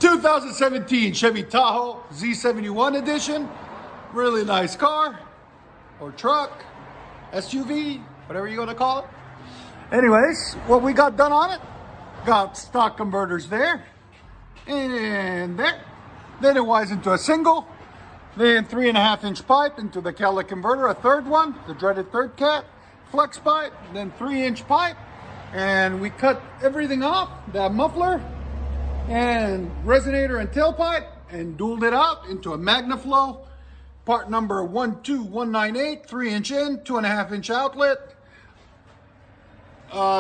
2017 Chevy Tahoe Z71 edition. Really nice car or truck, SUV, whatever you're gonna call it. Anyways, what we got done on it, got stock converters there and there. Then it wires into a single, then 3.5-inch pipe into the catalytic converter, a third one, the dreaded third cat, flex pipe, then 3-inch pipe. And we cut everything off, that muffler and resonator and tailpipe, and dualed it out into a MAGNAFLOW, part number 12198, 3-inch in, 2.5-inch outlet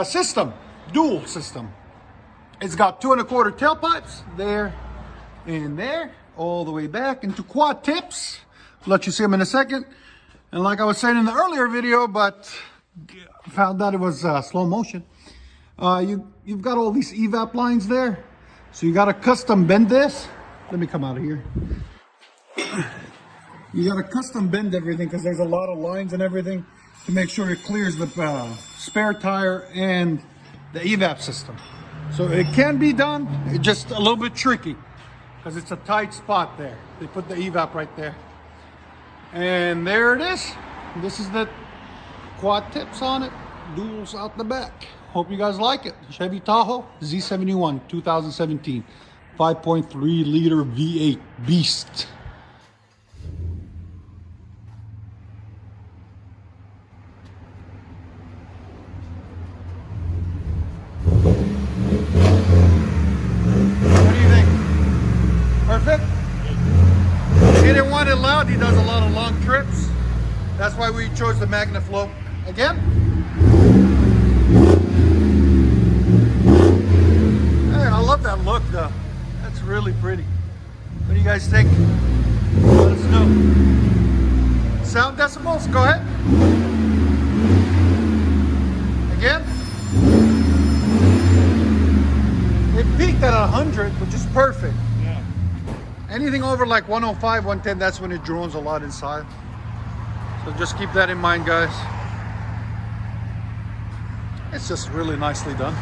system, dual system. It's got 2 1/4 tailpipes there and there, all the way back into quad tips. I'll let you see them in a second. And like I was saying in the earlier video, but found out it was slow motion. You've got all these evap lines there, so you got to custom bend this. Let me come out of here. You got to custom bend everything because there's a lot of lines and everything to make sure it clears the spare tire and the evap system. So it can be done, it's just a little bit tricky because it's a tight spot there. They put the evap right there, and there it is. This is the quad tips on it, duals out the back. Hope you guys like it. Chevy Tahoe Z71 2017, 5.3 liter V8 beast. What do you think? Perfect? He didn't want it loud. He does a lot of long trips. That's why we chose the MAGNAFLOW. Again, I love that look though. That's really pretty. What do you guys think? Let us know. Sound decibels, go ahead. Again. It peaked at 100, which is perfect. Yeah. Anything over like 105, 110, that's when it drones a lot inside. So just keep that in mind, guys. It's just really nicely done.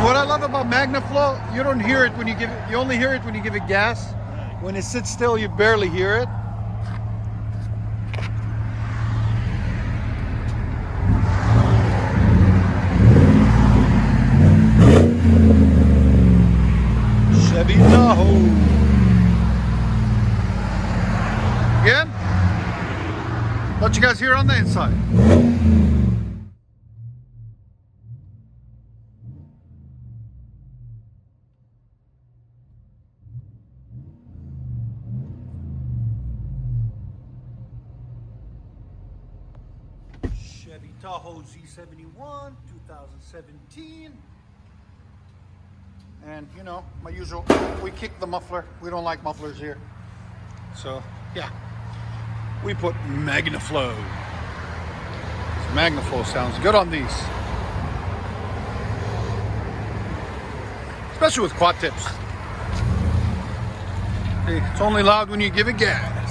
What I love about MAGNAFLOW, you don't hear it when you give it, you only hear it when you give it gas. When it sits still, you barely hear it. Chevy Tahoe. Again, let you guys hear on the inside. Chevy Tahoe Z71 2017. And you know, my usual, we kick the muffler. We don't like mufflers here. So yeah, we put MAGNAFLOW. MAGNAFLOW sounds good on these. Especially with quad tips. See, it's only loud when you give it gas.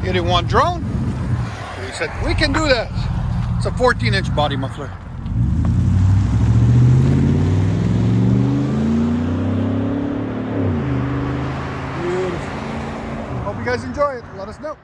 You didn't want drone? We said, we can do that. It's a 14-inch body muffler. Beautiful. Hope you guys enjoy it. Let us know.